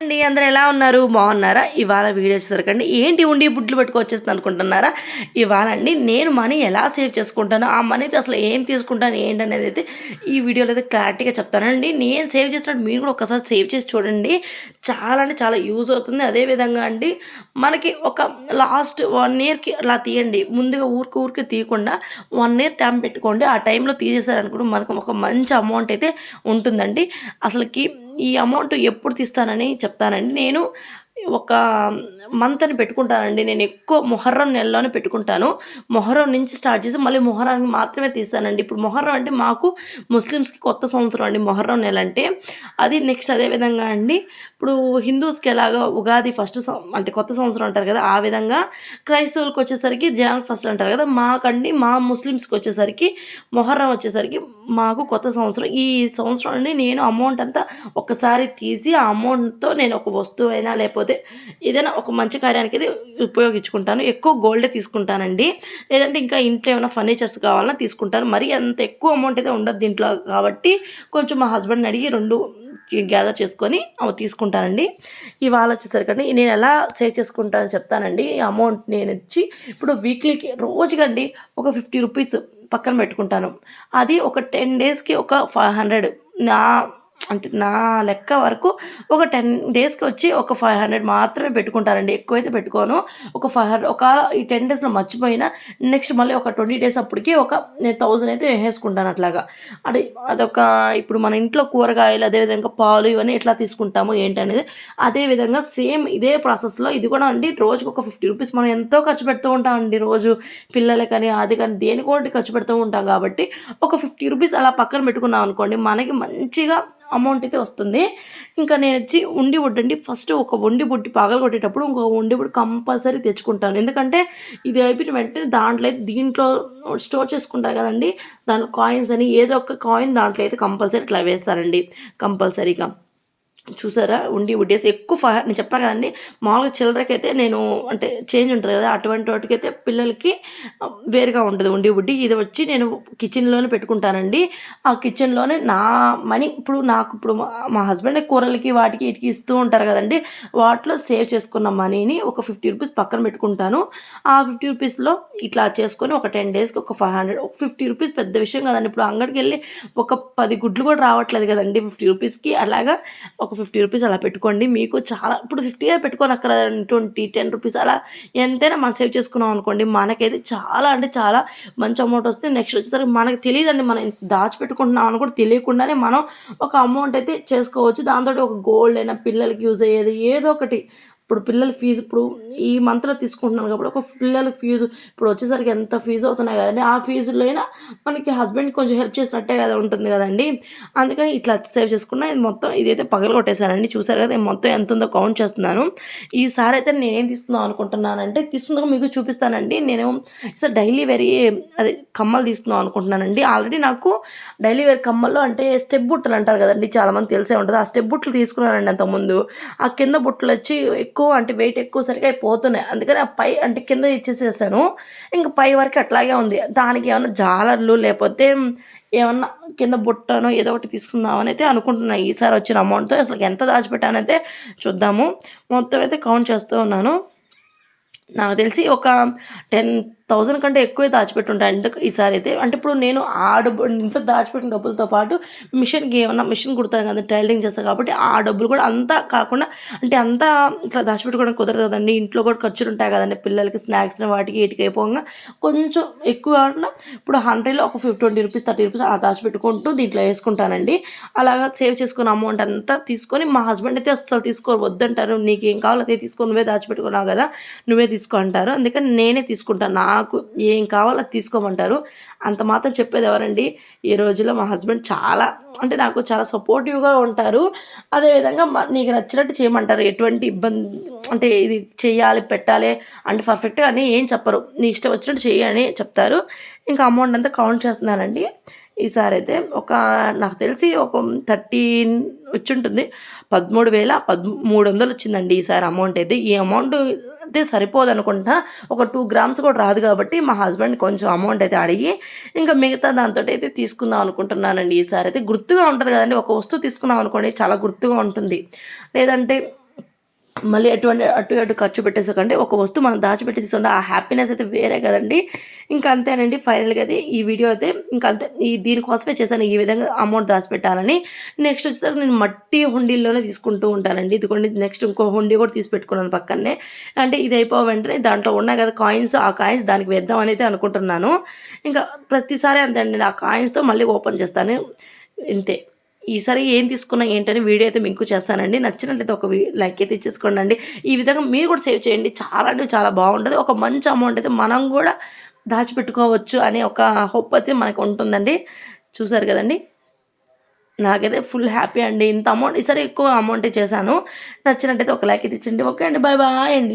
అండి అందరూ ఎలా ఉన్నారు? బాగున్నారా? ఇవాళ వీడియో వచ్చేసరికండి ఏంటి ఉండి బుడ్లు పెట్టుకొచ్చేస్తుంది అనుకుంటున్నారా? ఇవాళ అండి నేను మనీ ఎలా సేవ్ చేసుకుంటానో, ఆ మనీతో అసలు ఏం తీసుకుంటాను ఏంటనేది అయితే ఈ వీడియోలో అయితే క్లారిటీగా చెప్తానండి. నేను సేవ్ చేసినట్టు మీరు కూడా ఒకసారి సేవ్ చేసి చూడండి. చాలా అంటే చాలా యూజ్ అవుతుంది. అదేవిధంగా అండి మనకి ఒక లాస్ట్ 1 ఇయర్‌కి అలా తీయండి. ముందుగా ఊరికి తీయకుండా 1 ఇయర్ టైం పెట్టుకోండి. ఆ టైంలో తీసేసారనుకోండి మనకు ఒక మంచి అమౌంట్ అయితే ఉంటుందండి. అసలకి ఈ అమౌంట్ ఎప్పుడు తీస్తానని చెప్తానండి. నేను ఒక మంత్ అని పెట్టుకుంటానండి. నేను ఎక్కువ మొహర్రం నెలలోనే పెట్టుకుంటాను. మొహర్రం నుంచి స్టార్ట్ చేసి మళ్ళీ మొహరానికి మాత్రమే తీస్తానండి. ఇప్పుడు మొహర్రం అంటే మాకు ముస్లిమ్స్‌కి కొత్త సంవత్సరం అండి మొహర్రం నెల అంటే. అది నెక్స్ట్ అదే విధంగా అండి ఇప్పుడు హిందూస్‌కి ఎలాగా ఉగాది ఫస్ట్ అంటే కొత్త సంవత్సరం అంటారు కదా! ఆ విధంగా క్రైస్తవులకి వచ్చేసరికి జనవరి ఫస్ట్ అంటారు కదా! మాకండి మా ముస్లిమ్స్‌కి వచ్చేసరికి మొహర్రం వచ్చేసరికి మాకు కొత్త సంవత్సరం. ఈ సంవత్సరం అండి నేను అమౌంట్ అంతా ఒక్కసారి తీసి ఆ అమౌంట్‌తో నేను ఒక వస్తువైనా లేపోతే ఏదైనా ఒక మంచి కార్యానికి అయితే ఉపయోగించుకుంటాను. ఎక్కువ గోల్డే తీసుకుంటానండి. లేదంటే ఇంకా ఇంట్లో ఏమైనా ఫర్నిచర్స్ కావాలన్నా తీసుకుంటాను. మరీ అంత ఎక్కువ అమౌంట్ అయితే ఉండదు దీంట్లో కాబట్టి కొంచెం మా హస్బెండ్‌ని అడిగి 2 గ్యాదర్ చేసుకొని అవి తీసుకుంటానండి. ఇవాళ వచ్చేసరికండి నేను ఎలా సేవ్ చేసుకుంటానో చెప్తానండి. ఈ అమౌంట్ నేనిచ్చి ఇప్పుడు వీక్లీకి రోజుకండి ఒక 50 రూపీస్ పక్కన పెట్టుకుంటాను. అది ఒక 10 డేస్‌కి ఒక 500 నా అంటే నా లెక్క వరకు ఒక 10 డేస్‌కి వచ్చి ఒక 500 మాత్రమే పెట్టుకుంటానండి. ఎక్కువైతే పెట్టుకోను. ఒక 500 ఈ 10 డేస్‌లో మర్చిపోయినా నెక్స్ట్ మళ్ళీ ఒక 20 డేస్ అప్పటికి నేను 1000 అయితే వేసేసుకుంటాను అట్లాగా. అంటే అదొక ఇప్పుడు మన ఇంట్లో కూరగాయలు అదేవిధంగా పాలు ఇవన్నీ ఎట్లా తీసుకుంటామో ఏంటనేది అదే విధంగా సేమ్ ఇదే ప్రాసెస్‌లో ఇది కూడా అండి రోజుకొక 50 రూపీస్ మనం ఎంతో ఖర్చు పెడుతూ ఉంటామండి రోజు. పిల్లలకని అది కానీ దేనికో ఒకటి ఖర్చు పెడుతూ ఉంటాం కాబట్టి ఒక 50 రూపీస్ అలా పక్కన పెట్టుకున్నాం అనుకోండి మనకి మంచిగా అమౌంట్ అయితే వస్తుంది. ఇంకా నేనొచ్చి ఉండి వడ్డండి ఫస్ట్ ఒక ఉండి బుడ్డి పగలగొట్టేటప్పుడు ఇంకో ఉండి బుడ్డి కంపల్సరీ తెచ్చుకుంటాను. ఎందుకంటే ఇది అయిపోయిన వెంటనే దీంట్లో స్టోర్ చేసుకుంటారు కదండీ! దాంట్లో కాయిన్స్ అని ఏదో ఒక కాయిన్ దాంట్లో అయితే కంపల్సరీ ఇట్లా వేస్తారండి కంపల్సరీగా. చూసారా? వడ్డేసి ఎక్కువ నేను చెప్పాను కదండీ! మామూలుగా చిల్లరకైతే నేను అంటే చేంజ్ ఉంటది కదా! అటువంటి వాటికైతే పిల్లలకి వేరుగా ఉంటది వడ్డీ. ఇది వచ్చి నేను కిచెన్‌లోనే పెట్టుకుంటానండి. ఆ కిచెన్‌లోనే నా మనీ ఇప్పుడు నాకు ఇప్పుడు మా హస్బెండ్ కూరలకి వాటికి ఈటికి ఇస్తూ ఉంటారు కదండీ! వాటిలో సేవ్ చేసుకున్న మనీని ఒక 50 రూపీస్ పక్కన పెట్టుకుంటాను. ఆ 50 రూపీస్‌లో ఇట్లా చేసుకొని ఒక 10 డేస్‌కి ఒక 500 ఒక 50 రూపీస్ పెద్ద విషయం కాదండి. ఇప్పుడు అంగడికెళ్ళి ఒక 10 గుడ్లు కూడా రావట్లేదు కదండీ! 50 రూపీస్‌కి అలాగా ఒక 50 రూపీస్ అలా పెట్టుకోండి. మీకు చాలా ఇప్పుడు 50 పెట్టుకోనక్కర్లేదండి. 20, 10 రూపీస్ అలా ఎంతైనా మనం సేవ్ చేసుకున్నాం అనుకోండి, మనకైతే చాలా అంటే చాలా మంచి అమౌంట్ వస్తుంది. నెక్స్ట్ వచ్చేసరికి మనకు తెలీదండి మనం ఇంత దాచిపెట్టుకుంటున్నాం అని కూడా తెలియకుండానే మనం ఒక అమౌంట్ అయితే చేసుకోవచ్చు. దాంతోటి ఒక గోల్డ్ అయినా పిల్లలకి యూజ్ అయ్యేది ఏదో ఒకటి ఇప్పుడు పిల్లల ఫీజు ఇప్పుడు ఈ మంత్‌లో తీసుకుంటున్నాను కాబట్టి ఒక పిల్లల ఫీజు ఇప్పుడు వచ్చేసరికి ఎంత ఫీజు అవుతున్నాయి కదండీ! ఆ ఫీజులో అయినా మనకి హస్బెండ్‌కి కొంచెం హెల్ప్ చేసినట్టే కదా ఉంటుంది కదండీ! అందుకని ఇట్లా సేవ్ చేసుకున్న ఇది మొత్తం ఇదైతే పగలగొట్టేసానండి. చూసారు కదా! మొత్తం ఎంతుందో కౌంట్ చేస్తున్నాను. ఈసారి అయితే నేనేం తీసుకుందాం అనుకుంటున్నానంటే తీసుకుందాక మీకు చూపిస్తానండి. నేను డైలీ వేర్‌యి అదే కమ్మలు తీసుకుందాం అనుకుంటున్నానండి. ఆల్రెడీ నాకు డైలీ వేర్ కమ్మల్లో అంటే స్టెప్ బుట్టలు అంటారు కదండీ! చాలామంది తెలిసే ఉంటది. ఆ స్టెప్ బుట్టలు తీసుకున్నానండి అంతకుముందు. ఆ కింద బుట్టలొచ్చి ఎక్కువ అంటే వెయిట్ ఎక్కువ సరికి అయి పోతున్నాయి. అందుకని ఆ పై అంటే కింద ఇచ్చేసేసాను. ఇంక పై వరకు అట్లాగే ఉంది. దానికి ఏమన్నా జాలర్లు లేపోతే ఏమన్నా కింద బుట్టనో ఏదో ఒకటి తీసుకుందామని అయితే అనుకుంటున్నా. ఈసారి వచ్చిన అమౌంట్‌తో అసలు ఎంత దాచిపెట్టానైతే చూద్దాము. మొత్తం అయితే కౌంట్ చేస్తూ ఉన్నాను. నాకు తెలిసి ఒక 10,000 కంటే ఎక్కువే దాచిపెట్టుంటా. ఈసారి అయితే అంటే ఇప్పుడు నేను ఆ డబ్బు ఇంట్లో దాచిపెట్టిన డబ్బులతో పాటు మిషన్ కుడతాను కదా! టైలరింగ్ చేస్తా కాబట్టి ఆ డబ్బులు కూడా అంతా కాకుండా అంటే అంతా ఇట్లా దాచిపెట్టుకోవడం కుదరదు కదండీ! ఇంట్లో కూడా ఖర్చులుంటాయి కదండీ! పిల్లలకి స్నాక్స్ వాటికి వీటికి అయిపోంగా కొంచెం ఎక్కువ కాకుండా ఇప్పుడు 100లో ఒక 20 రూపీస్, 30 రూపీస్ అలా దాచిపెట్టుకుంటూ దీంట్లో ఏసుకుంటానండి. అలాగా సేవ్ చేసుకున్న అమౌంట్ అంతా తీసుకొని మా హస్బెండ్ అయితే అస్సలు తీసుకోరు. వద్దంటారు. "నీకేం కావాలో అదే తీసుకో. నువ్వే దాచిపెట్టుకున్నావు కదా! నువ్వే తీసుకో" అంటారు. అందుకని నేనే తీసుకుంటాను. నాకు ఏం కావాలో అది తీసుకోమంటారు. అంత మాత్రం చెప్పేది ఎవరండి? ఈ రోజుల్లో మా హస్బెండ్ చాలా అంటే నాకు చాలా సపోర్టివ్‌గా ఉంటారు. అదేవిధంగా నీకు నచ్చినట్టు చేయమంటారు. ఎటువంటి అంటే ఇది చెయ్యాలి, పెట్టాలి అంటే పర్ఫెక్ట్‌గా అని ఏం చెప్పరు. నీ ఇష్టం వచ్చినట్టు చెయ్యి అని చెప్తారు. ఇంకా అమౌంట్ అంతా కౌంట్ చేస్తున్నానండి. ఈసారైతే నాకు తెలిసి ఒక 13 వచ్చుంటుంది. 13,300 వచ్చిందండి ఈసారి అమౌంట్ అయితే. ఈ అమౌంట్ అయితే సరిపోదనుకుంటా. ఒక 2 గ్రామ్స్ కూడా రాదు కాబట్టి మా హస్బెండ్ కొంచెం అమౌంట్ అయితే అడిగి ఇంకా మిగతా దాంతోటైతే తీసుకుందాం అనుకుంటున్నానండి ఈసారి అయితే. గుర్తుగా ఉంటది కదండీ! ఒక వస్తువు తీసుకున్నాం అనుకోండి చాలా గుర్తుగా ఉంటుంది. లేదంటే మళ్ళీ అటు ఇటు ఖర్చు పెట్టేసకండి ఒక వస్తువు మనం దాచిపెట్టి తీసుకుంటే ఆ హ్యాపీనెస్ అయితే వేరే కదండి. ఇంకా అంతేనండి ఫైనల్గా అయితే ఈ వీడియో అయితే ఇంకా అంతే. దీనికోసమే చేశాను ఈ విధంగా అమౌంట్ దాచిపెట్టాలని. నెక్స్ట్ వచ్చేసరికి నేను మట్టి హుండీల్లోనే తీసుకుంటూ ఉంటానండి. ఇదిగోండి నెక్స్ట్ ఇంకో హుండీ కూడా తీసి పెట్టుకున్నాను పక్కనే. అంటే ఇది అయిపోవ వెంటనే దాంట్లో ఉన్నాయి కదా కాయిన్స్, ఆ కాయిన్స్ దానికి వేద్దామని అయితే అనుకుంటున్నాను. ఇంకా ప్రతిసారి అంతే అండి, ఆ కాయిన్స్తో మళ్ళీ ఓపెన్ చేస్తాను ఇంతే. ఈసారి ఏం తీసుకున్నా ఏంటని వీడియో అయితే మీకు చేస్తానండి. నచ్చినట్లయితే ఒక లైక్ అయితే ఇచ్చేసుకోండి. ఈ విధంగా మీరు కూడా సేవ్ చేయండి. చాలా అంటే చాలా బాగుంటుంది. ఒక మంచి అమౌంట్ అయితే మనం కూడా దాచిపెట్టుకోవచ్చు అనే ఒక హోప్ అయితే మనకు ఉంటుందండి. చూసారు కదండి, నాకైతే ఫుల్ హ్యాపీ అండి. ఇంత అమౌంట్ ఈసారి ఎక్కువ అమౌంటే చేశాను. నచ్చినట్టయితే ఒక లైక్ అయితే ఇచ్చండి. ఓకే అండి, బాయ్ బాయ్ అండి.